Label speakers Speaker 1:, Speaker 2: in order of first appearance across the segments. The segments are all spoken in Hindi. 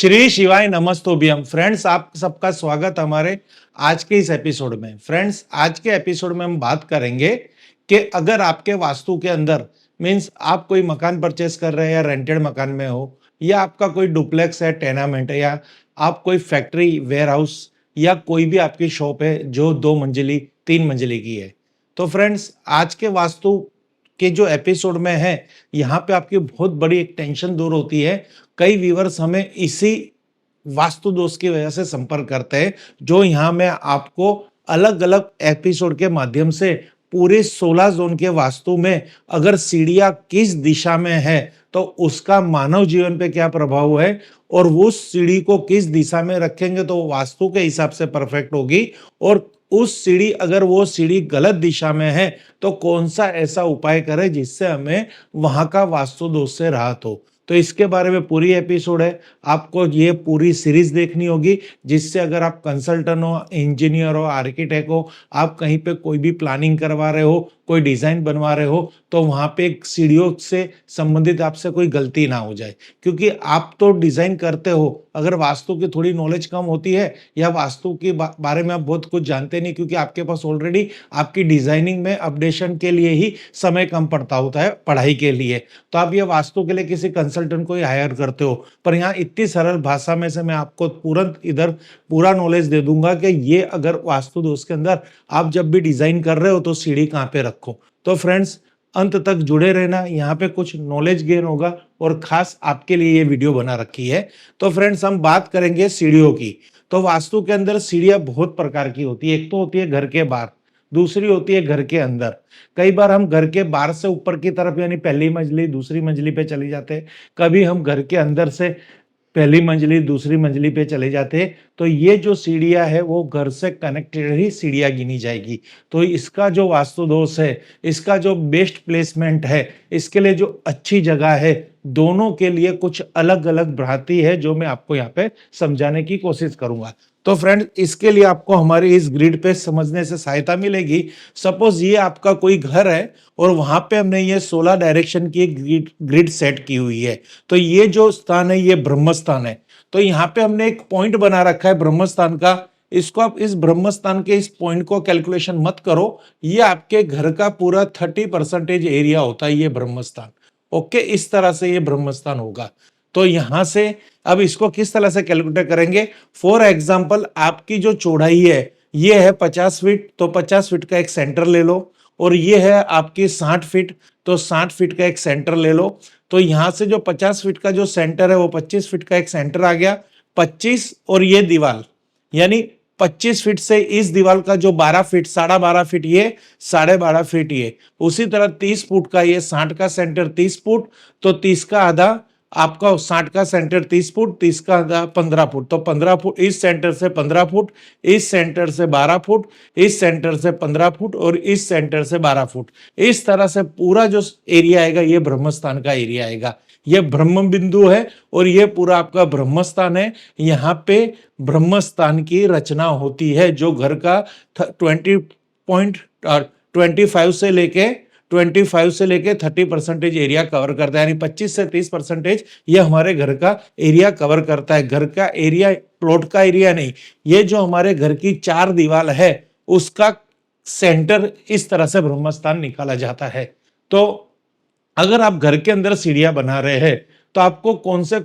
Speaker 1: श्री शिवाय नमस्तोभ्यम। फ्रेंड्स, आप सबका स्वागत हमारे आज के इस एपिसोड में। फ्रेंड्स, आज के एपिसोड में हम बात करेंगे कि अगर आपके वास्तु के अंदर मीन्स आप कोई मकान परचेस कर रहे हैं या रेंटेड मकान में हो, या आपका कोई डुप्लेक्स है, टेनामेंट है, या आप कोई फैक्ट्री, वेयर हाउस या कोई भी आपकी शॉप है जो 2 मंजिली 3 मंजिली की है, तो फ्रेंड्स आज के वास्तु के जो एपिसोड में है, यहाँ पे आपकी बहुत बड़ी एक टेंशन दूर होती है। कई व्यूअर्स हमें इसी वास्तु दोष की वजह से संपर्क करते हैं, जो यहाँ मैं आपको अलग अलग एपिसोड के माध्यम से पूरे 16 जोन के वास्तु में अगर सीढ़ियां किस दिशा में है तो उसका मानव जीवन पे क्या प्रभाव है, और वो सीढ़ी को किस दिशा में रखेंगे तो वास्तु के हिसाब से परफेक्ट होगी, और उस सीढ़ी अगर वो सीढ़ी गलत दिशा में है तो कौन सा ऐसा उपाय करें जिससे हमें वहां का वास्तु दोष से राहत हो। तो इसके बारे में पूरी एपिसोड है, आपको ये पूरी सीरीज देखनी होगी, जिससे अगर आप कंसल्टेंट हो, इंजीनियर हो, आर्किटेक्ट हो, आप कहीं पे कोई भी प्लानिंग करवा रहे हो, कोई डिजाइन बनवा रहे हो, तो वहां पे सीढ़ियों से संबंधित आपसे कोई गलती ना हो जाए। क्योंकि आप तो डिजाइन करते हो, अगर वास्तु की थोड़ी नॉलेज कम होती है या वास्तु के बारे में आप बहुत कुछ जानते नहीं, क्योंकि आपके पास ऑलरेडी आपकी डिजाइनिंग में अपडेशन के लिए ही समय कम पड़ता होता है पढ़ाई के लिए, तो आप ये वास्तु के लिए किसी कंसल्टेंट को ही हायर करते हो। पर यहाँ इतनी सरल भाषा में से मैं आपको तुरंत इधर पूरा नॉलेज दे दूंगा कि ये अगर वास्तु दोष के अंदर आप जब भी डिजाइन कर रहे हो तो सीढ़ी कहाँ पे रखो। तो फ्रेंड्स, अंत तक जुड़े रहना, यहाँ पे कुछ नॉलेज गेन होगा और खास आपके लिए ये वीडियो बना रखी है। तो फ्रेंड्स, हम बात करेंगे सीढ़ियों की। तो वास्तु के अंदर सीढ़ियां बहुत प्रकार की होती है। एक तो होती है घर के बाहर, दूसरी होती है घर के अंदर। कई बार हम घर के बाहर से ऊपर की तरफ यानी पहली मंजिली दूसरी मंजिली पे चले जाते हैं, कभी हम घर के अंदर से पहली मंजिली दूसरी मंजिली पे चले जाते हैं। तो ये जो सीढ़ियां है वो घर से कनेक्टेड ही सीढ़ियां गिनी जाएगी। तो इसका जो वास्तु दोष है, इसका जो बेस्ट प्लेसमेंट है, इसके लिए जो अच्छी जगह है, दोनों के लिए कुछ अलग अलग भ्रांति है जो मैं आपको यहाँ पे समझाने की कोशिश करूंगा। तो फ्रेंड, इसके लिए आपको हमारे इस ग्रिड पे समझने से सहायता मिलेगी। सपोज ये आपका कोई घर है और वहां पे हमने ये 16 डायरेक्शन की एक ग्रिड सेट की हुई है। तो ये जो स्थान है ये ब्रह्म स्थान है। तो यहाँ पे हमने एक पॉइंट बना रखा है ब्रह्म स्थान का। इसको आप इस ब्रह्म स्थान के इस पॉइंट को कैलकुलेशन मत करो, ये आपके घर का पूरा 30% एरिया होता है ये ब्रह्म स्थान। ओके, इस तरह से ये ब्रह्म स्थान होगा। तो यहां से अब इसको किस तरह से कैलकुलेट करेंगे। फॉर एग्जाम्पल, आपकी जो चौड़ाई है ये है 50 फीट, तो 50 फीट का एक सेंटर ले लो, और ये है आपकी 60 फीट, तो 60 फीट का एक सेंटर ले लो। तो यहां से जो 50 फीट का जो सेंटर है वो 25 फीट का एक सेंटर आ गया। 25 और ये दीवार यानी 25 फीट से इस दीवार का जो 12 फीट, 12.5 फीट ये, 12.5 फीट ये, उसी तरह 30 फुट का ये 60 का सेंटर 30 फुट, तो 30 का आधा आपका 60 का सेंटर 30 फुट, 30 का आधा 15 फुट, तो 15 फुट इस सेंटर से 15 फुट, इस सेंटर से 12 फुट, इस सेंटर से 15 फुट और इस सेंटर से 12 फुट। इस तरह से पूरा जो एरिया आएगा ये ब्रह्मस्थान का एरिया आएगा। ये ब्रह्म बिंदु है और ये पूरा आपका ब्रह्मस्थान है। यहाँ पे ब्रह्मस्थान की रचना होती है जो घर का 25 से लेके 30% एरिया कवर करता है, यानी 25 से 30% ये हमारे घर का एरिया कवर करता है। घर का एरिया प्लॉट का एरिया नहीं, ये जो हमारे घर की 4 दीवार है उसका सेंटर इस तरह से ब्रह्मस्थान निकाला जाता है। तो अगर आप घर के अंदर सीढ़ियां बना रहे हैं तो आपको कौन से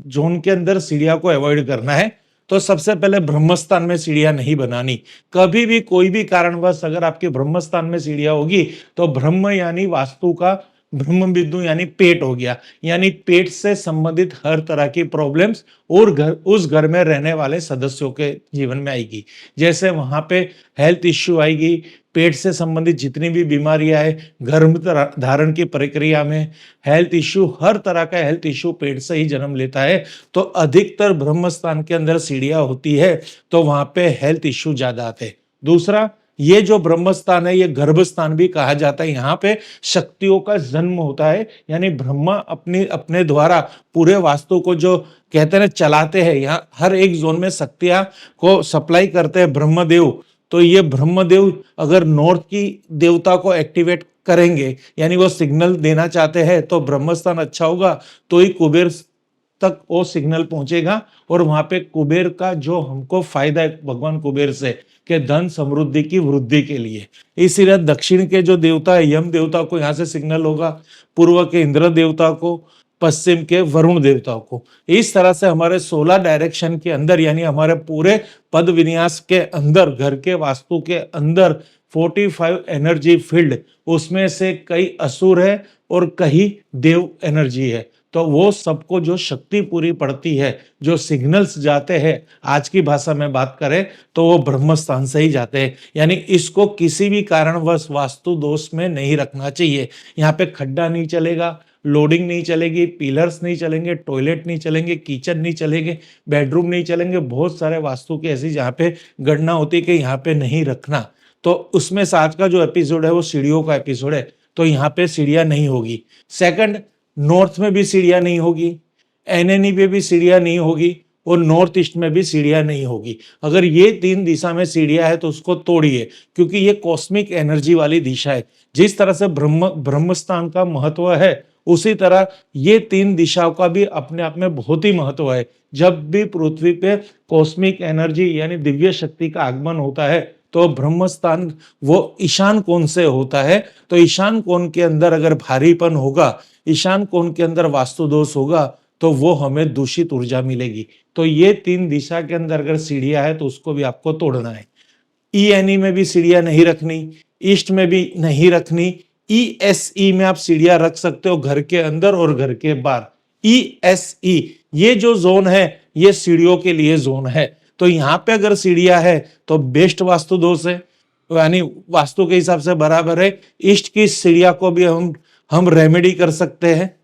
Speaker 1: जोन के अंदर सीढ़ियां को अवॉइड करना है। तो सबसे पहले ब्रह्मस्थान में सीढ़ियां नहीं बनानी। कभी भी कोई भी कारणवश अगर आपके ब्रह्मस्थान में सीढ़ियां होगी तो ब्रह्म यानी वास्तु का ब्रह्म बिंदु यानी पेट हो गया, यानी पेट से संबंधित हर तरह की प्रॉब्लम्स और उस घर में रहने वाले सदस्यों के जीवन में आएगी। जैसे वहां पे हेल्थ इश्यू आएगी, पेट से संबंधित जितनी भी बीमारियां है, गर्भ धारण की प्रक्रिया में हेल्थ इश्यू, हर तरह का हेल्थ इश्यू पेट से ही जन्म लेता है। तो अधिकतर ब्रह्मस्थान के अंदर सीढ़ियां होती है तो वहां पे हेल्थ इश्यू ज्यादा आते हैं। दूसरा, ये जो ब्रह्मस्थान है ये गर्भस्थान भी कहा जाता है। यहाँ पे शक्तियों का जन्म होता है, यानी ब्रह्मा अपने द्वारा पूरे वास्तु को जो कहते हैं चलाते हैं। यहाँ हर एक जोन में शक्तियां को सप्लाई करते हैं ब्रह्मदेव। तो ये ब्रह्मदेव अगर नॉर्थ की देवता को एक्टिवेट करेंगे, यानी वो सिग्नल देना चाहते हैं, तो ब्रह्मस्थान अच्छा होगा तो ही कुबेर तक वो सिग्नल पहुंचेगा और वहां पे कुबेर का जो हमको फायदा है भगवान कुबेर से कि धन समृद्धि की वृद्धि के लिए। इसीलिए दक्षिण के जो देवता है यम देवता को यहाँ से सिग्नल होगा, पूर्व के इंद्र देवता को, पश्चिम के वरुण देवता को। इस तरह से हमारे 16 डायरेक्शन के अंदर यानी हमारे पूरे पद विन्यास के अंदर, घर के वास्तु के अंदर 45 एनर्जी फील्ड, उसमें से कई असुर है और कई देव एनर्जी है। तो वो सबको जो शक्ति पूरी पड़ती है, जो सिग्नल्स जाते हैं, आज की भाषा में बात करें तो वो ब्रह्म स्थान से ही जाते हैं। यानी इसको किसी भी कारणवश वास्तु दोष में नहीं रखना चाहिए। यहाँ पे खड्डा नहीं चलेगा, लोडिंग नहीं चलेगी, पिलर्स नहीं चलेंगे, टॉयलेट नहीं चलेंगे, किचन नहीं चलेंगे, बेडरूम नहीं चलेंगे। बहुत सारे वास्तु की ऐसी जहाँ पे गणना होती है कि यहाँ पे नहीं रखना। तो उसमें से आज का जो एपिसोड है वो सीढ़ियों का एपिसोड है, तो यहाँ पे सीढ़ियां नहीं होगी। सेकंड, नॉर्थ में भी सीढ़ियां नहीं होगी, एनएनई पे भी सीढ़ियां नहीं होगी और नॉर्थ ईस्ट में भी सीढ़ियां नहीं होगी। अगर ये 3 दिशा में सीढ़ियां है तो उसको तोड़िए, क्योंकि ये कॉस्मिक एनर्जी वाली दिशा है। जिस तरह से ब्रह्मस्थान का महत्व है, उसी तरह ये 3 दिशाओं का भी अपने आप में बहुत ही महत्व है। जब भी पृथ्वी पे कॉस्मिक एनर्जी यानी दिव्य शक्ति का आगमन होता है तो ब्रह्मस्थान वो ईशान कोण से होता है। तो ईशान कोण के अंदर अगर भारीपन होगा, ईशान कोण के अंदर वास्तु दोष होगा, तो वो हमें दूषित ऊर्जा मिलेगी। तो ये 3 दिशा के अंदर अगर सीढ़ियां है तो उसको भी आपको तोड़ना है। ईएनई में भी सीढ़ियां नहीं रखनी, ईस्ट में भी नहीं रखनी। ईएसई में आप सीढ़ियां रख सकते हो, घर के अंदर और घर के बाहर। ईएसई ये जो जोन है ये सीढ़ियों के लिए जोन है। तो यहाँ पे अगर सीढ़ियां है तो बेस्ट वास्तु दोष है, यानी वास्तु के हिसाब से बराबर है। ईस्ट की सीढ़ियां को भी हम रेमेडी कर सकते हैं,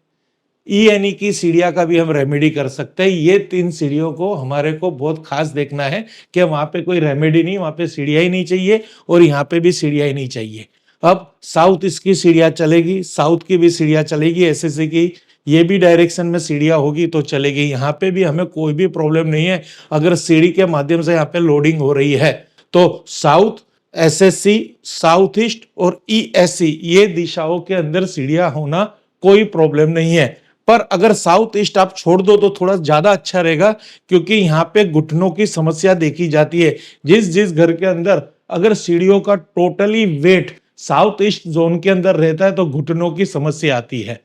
Speaker 1: ईएनई की सीढ़ियां का भी हम रेमेडी कर सकते हैं। ये 3 सीढ़ियों को हमारे को बहुत खास देखना है कि वहां पे कोई रेमेडी नहीं, वहां पे सीढ़ियां ही नहीं चाहिए और यहाँ पे भी सीढ़ियां ही नहीं चाहिए। अब साउथ इसकी सीढ़ियां चलेगी, साउथ की भी सीढ़ियां चलेगी, एसएससी की ये भी डायरेक्शन में सीढ़ियां होगी तो चलेगी। यहाँ पे भी हमें कोई भी प्रॉब्लम नहीं है अगर सीढ़ी के माध्यम से यहाँ पे लोडिंग हो रही है। तो साउथ, एसएससी, साउथ ईस्ट और ईएससी ये दिशाओं के अंदर सीढ़ियां होना कोई प्रॉब्लम नहीं है। पर अगर साउथ ईस्ट आप छोड़ दो तो थोड़ा ज्यादा अच्छा रहेगा, क्योंकि यहाँ पे घुटनों की समस्या देखी जाती है। जिस जिस घर के अंदर अगर सीढ़ियों का totally weight south east zone के अंदर रहता है तो घुटनों की समस्या आती है।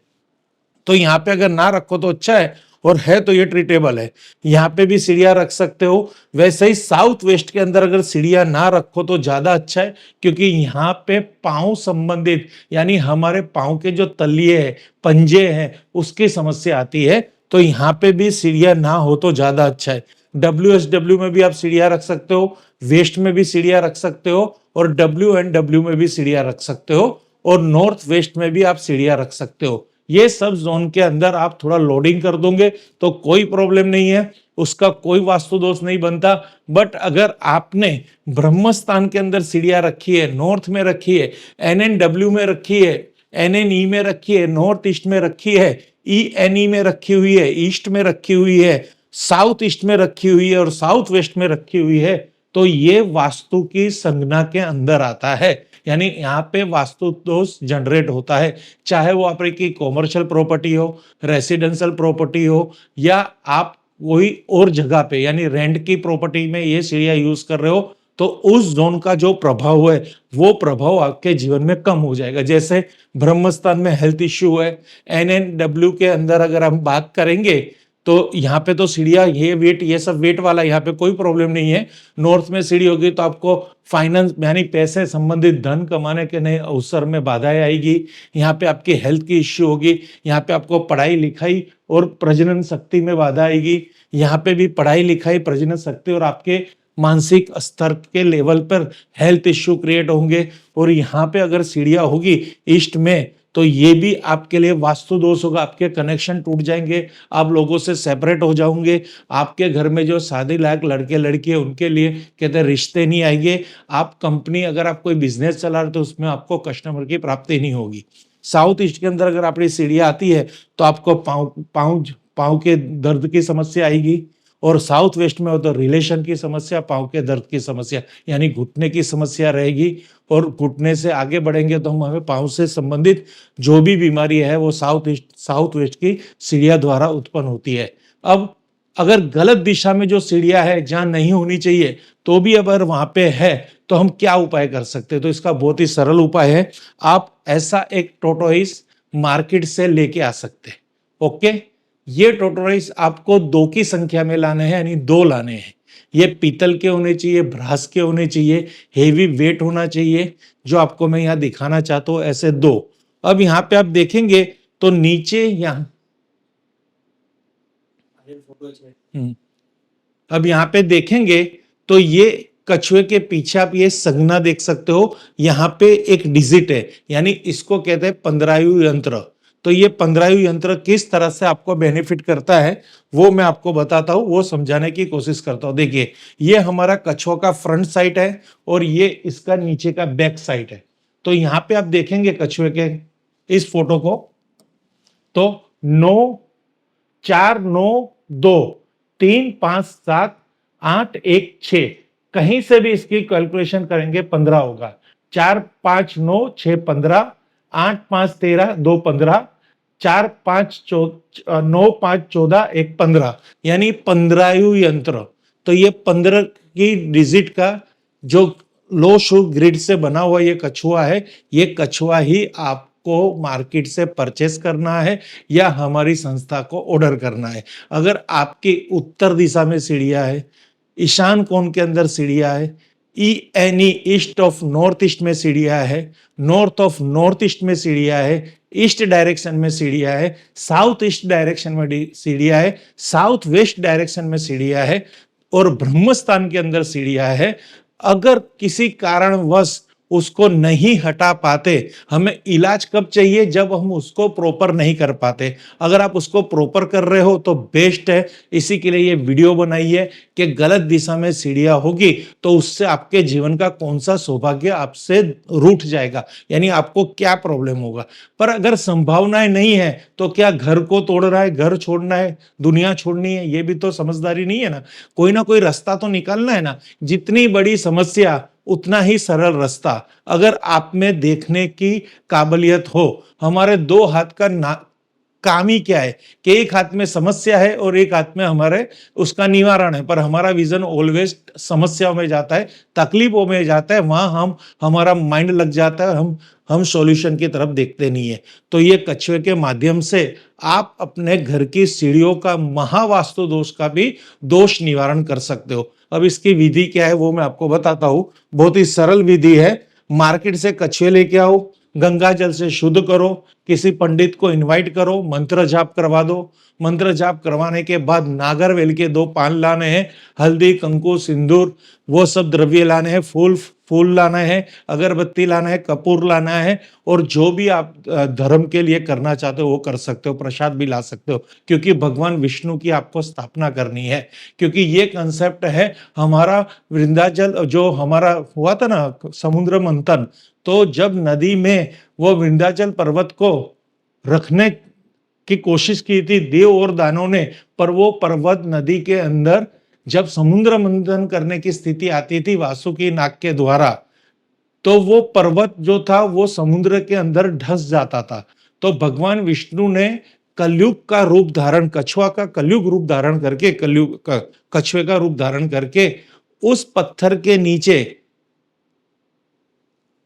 Speaker 1: तो यहाँ पे अगर ना रखो तो अच्छा है, और है तो ये ट्रीटेबल है। यहाँ पे भी सीढ़ियां रख सकते हो। वैसे ही साउथ वेस्ट के अंदर अगर सीढ़ियां ना रखो तो ज्यादा अच्छा है, क्योंकि यहाँ पे पांव संबंधित यानी हमारे पांव के जो तलिए है, पंजे हैं, उसकी समस्या आती है। तो यहाँ पे भी सीढ़ियां ना हो तो ज्यादा अच्छा है। WSW में भी आप सीढ़ियां रख सकते हो, वेस्ट में भी सीढ़ियां रख सकते हो और WNW में भी सीढ़ियां रख सकते हो और नॉर्थ वेस्ट में भी आप सीढ़ियां रख सकते हो। ये सब जोन के अंदर आप थोड़ा लोडिंग कर दोगे तो कोई प्रॉब्लम नहीं है, उसका कोई वास्तु दोष नहीं बनता। बट अगर आपने ब्रह्मस्थान के अंदर सीढ़ियां रखी है, नॉर्थ में रखी है, NNW में रखी है, NNE में रखी है, नॉर्थ ईस्ट में रखी है, ENE में रखी हुई है, ईस्ट में रखी हुई है, साउथ ईस्ट में रखी हुई है और साउथ वेस्ट में रखी हुई है, तो ये वास्तु की संज्ञा के अंदर आता है। यानी यहाँ पे वास्तु दोष जनरेट होता है, चाहे वो आपकी कॉमर्शियल प्रॉपर्टी हो, रेसिडेंशियल प्रॉपर्टी हो, या आप कोई और जगह पे यानी रेंट की प्रॉपर्टी में ये सीढ़ियां यूज कर रहे हो, तो उस जोन का जो प्रभाव है वो प्रभाव आपके जीवन में कम हो जाएगा। जैसे ब्रह्मस्थान में हेल्थ इश्यू है, NNW के अंदर अगर हम बात करेंगे तो यहाँ पे तो सीढ़ियां ये वेट, ये सब वेट वाला, यहाँ पे कोई प्रॉब्लम नहीं है। नॉर्थ में सीढ़ी होगी तो आपको फाइनेंस यानी पैसे संबंधित धन कमाने के नए अवसर में बाधाएं आएगी। यहाँ पे आपकी हेल्थ की इश्यू होगी, यहाँ पे आपको पढ़ाई लिखाई और प्रजनन शक्ति में बाधा आएगी। यहाँ पे भी पढ़ाई लिखाई, प्रजनन शक्ति और आपके मानसिक स्तर के लेवल पर हेल्थ इश्यू क्रिएट होंगे। और यहाँ पे अगर सीढ़ियां होगी ईस्ट में तो ये भी आपके लिए वास्तु दोष होगा, आपके कनेक्शन टूट जाएंगे, आप लोगों से सेपरेट हो जाओगे। आपके घर में जो शादी लायक लड़के लड़की है उनके लिए कहते हैं रिश्ते नहीं आएंगे। आप कंपनी, अगर आप कोई बिजनेस चला रहे तो उसमें आपको कस्टमर की प्राप्ति नहीं होगी। साउथ ईस्ट के अंदर अगर आपकी सीढ़ियां आती है तो आपको पाँव के दर्द की समस्या आएगी, और साउथ वेस्ट में हो तो रिलेशन की समस्या, पाँव के दर्द की समस्या यानी घुटने की समस्या रहेगी। और घुटने से आगे बढ़ेंगे तो हमें पाँव से संबंधित जो भी बीमारी है वो साउथ वेस्ट की सीढ़ियां द्वारा उत्पन्न होती है। अब अगर गलत दिशा में जो सीढ़ियां है जहां नहीं होनी चाहिए तो भी अगर वहां पे है तो हम क्या उपाय कर सकते हैं? तो इसका बहुत ही सरल उपाय है, आप ऐसा एक टोटोइस मार्केट से लेके आ सकते हैं। ओके, ये टोटोइस आपको 2 की संख्या में लाने हैं, यानी 2 लाने हैं। ये पीतल के होने चाहिए, ब्रास के होने चाहिए, हेवी वेट होना चाहिए, जो आपको मैं यहाँ दिखाना चाहता हूँ, ऐसे 2। अब यहाँ पे आप देखेंगे तो नीचे यहाँ अब यहाँ पे देखेंगे तो ये कछुए के पीछे आप ये संज्ञा देख सकते हो, यहाँ पे एक डिजिट है, यानी इसको कहते हैं 15वीं यंत्र। तो ये 15वीं यंत्र किस तरह से आपको बेनिफिट करता है वो मैं आपको बताता हूँ, वो समझाने की कोशिश करता हूँ। देखिए, ये हमारा कछुआ का फ्रंट साइड है और ये इसका नीचे का बैक साइड है। तो यहाँ पे आप देखेंगे कछुए के इस फोटो को, तो 9 4 9 2 3 5 7 8 1 6, कहीं से भी इसकी कैलकुलेशन करेंगे 15 होगा। 4 5 9 6 15, 8 5 13 2 15, 4 5 9 5 14 1 15, यानी 15वीं यंत्र। तो ये 15 की डिजिट का जो लो शू ग्रिड से बना हुआ ये कछुआ है, ये कछुआ ही आपको मार्केट से परचेस करना है या हमारी संस्था को ऑर्डर करना है। अगर आपकी उत्तर दिशा में सीढ़ियां है, ईशान कोण के अंदर सीढ़ियां है, ENE east of north east में सीढ़ियां है, नॉर्थ ऑफ नॉर्थ ईस्ट में सीढ़ियां है, ईस्ट डायरेक्शन में सीढ़ियां है, साउथ ईस्ट डायरेक्शन में सीढ़ियां है, साउथ वेस्ट डायरेक्शन में सीढ़ियां है और ब्रह्मस्थान के अंदर सीढ़ियां है। अगर किसी कारणवश उसको नहीं हटा पाते, हमें इलाज कब चाहिए? जब हम उसको प्रॉपर नहीं कर पाते। अगर आप उसको प्रॉपर कर रहे हो तो बेस्ट है। इसी के लिए ये वीडियो बनाई है कि गलत दिशा में सीढ़ियां होगी तो उससे आपके जीवन का कौन सा सौभाग्य आपसे रूठ जाएगा, यानी आपको क्या प्रॉब्लम होगा। पर अगर संभावनाएं नहीं है तो क्या घर को तोड़ना है, घर छोड़ना है, दुनिया छोड़नी है? ये भी तो समझदारी नहीं है ना कोई रास्ता तो निकालना है ना। जितनी बड़ी समस्या उतना ही सरल रास्ता। अगर आप में देखने की काबिलियत हो, हमारे 2 हाथ का काम ही क्या है कि एक हाथ में समस्या है और एक हाथ में हमारे उसका निवारण है, पर हमारा विजन ऑलवेज समस्याओं में जाता है, तकलीफों में जाता है, वहां हमारा माइंड लग जाता है, हम सॉल्यूशन की तरफ देखते नहीं है। तो ये कछुए के माध्यम से आप अपने घर की सीढ़ियों का, महावास्तु दोष का भी दोष निवारण कर सकते हो। अब इसकी विधि क्या है वो मैं आपको बताता हूं। बहुत ही सरल विधि है। मार्केट से कछुए लेके आओ, गंगा जल से शुद्ध करो, किसी पंडित को इनवाइट करो, मंत्र जाप करवा दो। मंत्र जाप करवाने के बाद नागरवेल के 2 पान लाने हैं, हल्दी कंकु सिंदूर वो सब द्रव्य लाने हैं, फूल लाना है, अगरबत्ती लाना है, कपूर लाना है, और जो भी आप धर्म के लिए करना चाहते हो वो कर सकते हो। प्रसाद भी ला सकते हो, क्योंकि भगवान विष्णु की आपको स्थापना करनी है। क्योंकि ये कंसेप्ट है हमारा विंध्याचल जो हमारा हुआ था ना समुद्र मंथन, तो जब नदी में वो विंध्याचल पर्वत को रखने की कोशिश की थी देव और दानों ने, पर वो पर्वत नदी के अंदर जब समुद्र मंथन करने की स्थिति आती थी वासुकी नाग के द्वारा, तो वो पर्वत जो था वो समुद्र के अंदर धंस जाता था। तो भगवान विष्णु ने कलयुग का रूप धारण, कछुआ का कलयुग रूप धारण करके, कछुए का रूप धारण करके उस पत्थर के नीचे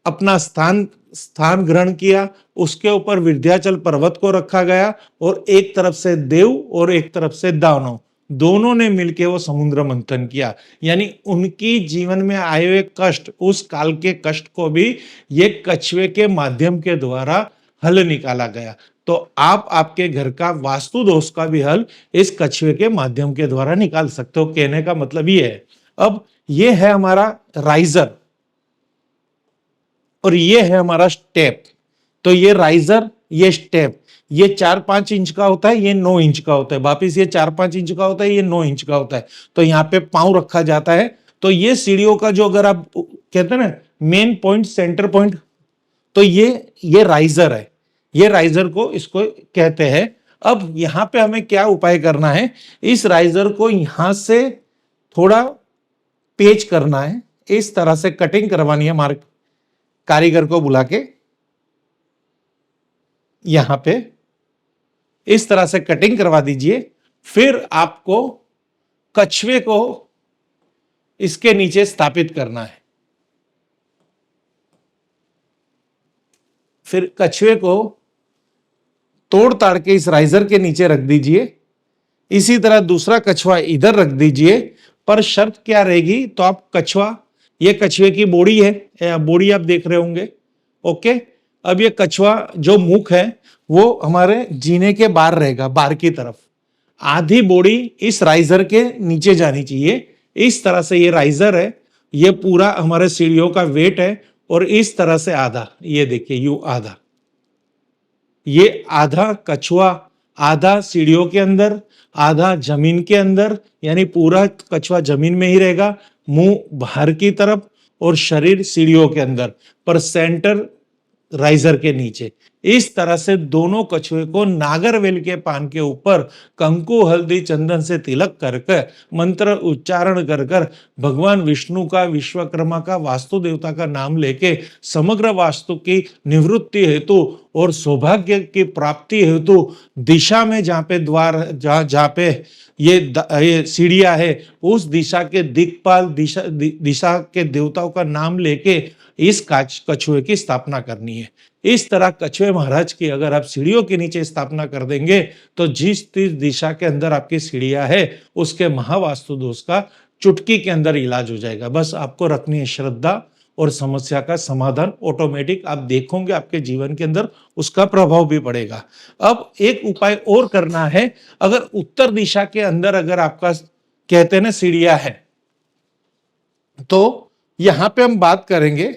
Speaker 1: अपना स्थान ग्रहण किया। उसके ऊपर विंध्याचल पर्वत को रखा गया और एक तरफ से देव और एक तरफ से दानव, दोनों ने मिलकर वो समुद्र मंथन किया। यानी उनकी जीवन में आए हुए कष्ट, उस काल के कष्ट को भी ये कछुए के माध्यम के द्वारा हल निकाला गया। तो आप आपके घर का वास्तु दोष का भी हल इस कछुए के माध्यम के द्वारा निकाल सकते हो। कहने का मतलब ये है। अब ये है हमारा राइजर और ये है हमारा स्टेप। तो ये राइजर, ये स्टेप, ये 4-5 इंच का होता है, ये 9 इंच का होता है, वापिस ये 4-5 इंच का होता है, ये 9 इंच का होता है। तो यहाँ पे पांव रखा जाता है। तो ये सीढ़ियों का जो, अगर आप कहते हैं ना मेन पॉइंट, सेंटर पॉइंट, तो ये राइजर है। ये राइजर को इसको कहते हैं। अब यहां पे हमें क्या उपाय करना है? इस राइजर को यहां से थोड़ा पेच करना है, इस तरह से कटिंग करवानी है, मार्क कारीगर को बुला के यहां पे इस तरह से कटिंग करवा दीजिए। फिर आपको कछुए को इसके नीचे स्थापित करना है। फिर कछुए को तोड़ ताड़ के इस राइजर के नीचे रख दीजिए। इसी तरह दूसरा कछुआ इधर रख दीजिए। पर शर्त क्या रहेगी, तो आप कछुआ, ये कछुए की बॉडी है, बॉडी आप देख रहे होंगे। ओके, अब ये कछुआ जो मुख है वो हमारे जीने के बाहर रहेगा, बाहर की तरफ। आधी बॉडी इस राइजर के नीचे जानी चाहिए। इस तरह से ये राइजर है, ये पूरा हमारे सीढ़ियों का वेट है। और इस तरह से आधा, ये देखिए यू आधा, ये आधा कछुआ, आधा सीढ़ियों के अंदर, आधा जमीन के अंदर, यानी पूरा कछुआ जमीन में ही रहेगा, मुंह बाहर की तरफ और शरीर सीढ़ियों के अंदर, पर सेंटर राइजर के नीचे। इस तरह से दोनों कछुए को नागरवेल के पान के ऊपर कंकु हल्दी चंदन से तिलक करके मंत्र उच्चारण कर कर भगवान विष्णु का, विश्वकर्मा का, वास्तु देवता का नाम लेके समग्र वास्तु की निवृत्ति हेतु और सौभाग्य की प्राप्ति हेतु दिशा में जहाँ पे द्वार, जहाँ पे ये सीढ़ियां है, उस दिशा के दिक्पाल, दिशा के देवताओं का नाम लेके इस कछुए की स्थापना करनी है। इस तरह कछुए महाराज की अगर आप सीढ़ियों के नीचे स्थापना कर देंगे तो जिस दिशा के अंदर आपकी सीढ़ियां है उसके महावास्तु दोष का चुटकी के अंदर इलाज हो जाएगा। बस आपको रखनी है श्रद्धा और समस्या का समाधान ऑटोमेटिक आप देखोगे आपके जीवन के अंदर उसका प्रभाव भी पड़ेगा। अब एक उपाय और करना है। अगर उत्तर दिशा के अंदर अगर आपका कहते हैं ना सीढ़ियां है, तो यहां पे हम बात करेंगे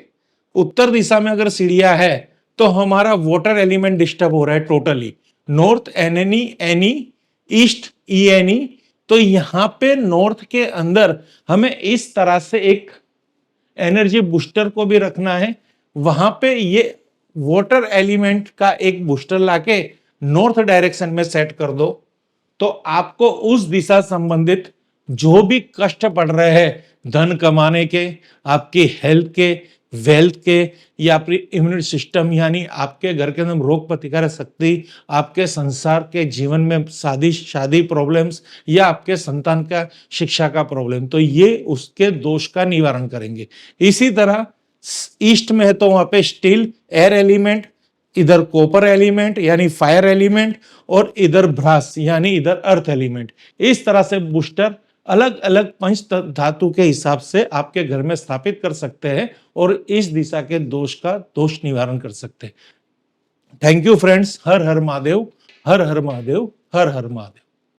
Speaker 1: उत्तर दिशा में अगर सीढ़ियां है तो हमारा वाटर एलिमेंट डिस्टर्ब हो रहा है totally. North any, east any. तो यहां पे नॉर्थ के अंदर हमें इस तरह से एक एनर्जी बूस्टर को भी रखना है। वहां पे ये वाटर एलिमेंट का एक बूस्टर लाके नॉर्थ डायरेक्शन में सेट कर दो, तो आपको उस दिशा संबंधित जो भी कष्ट पड़ रहे हैं, धन कमाने के, आपकी हेल्थ के, वेल्थ के, या आपकी इम्यूनिटी सिस्टम, यानी आपके घर के अंदर रोग प्रतिकारक शक्ति, आपके संसार के जीवन में शादी प्रॉब्लम्स, या आपके संतान का शिक्षा का प्रॉब्लम, तो ये उसके दोष का निवारण करेंगे। इसी तरह ईस्ट में है तो वहां पे स्टील एयर एलिमेंट, इधर कॉपर एलिमेंट यानी फायर एलिमेंट, और इधर ब्रास यानी इधर अर्थ एलिमेंट। इस तरह से बूस्टर अलग अलग पंच धातु के हिसाब से आपके घर में स्थापित कर सकते हैं और इस दिशा के दोष का दोष निवारण कर सकते हैं। Thank you friends. Her her Mahadev, her her Mahadev, her her Mahadev.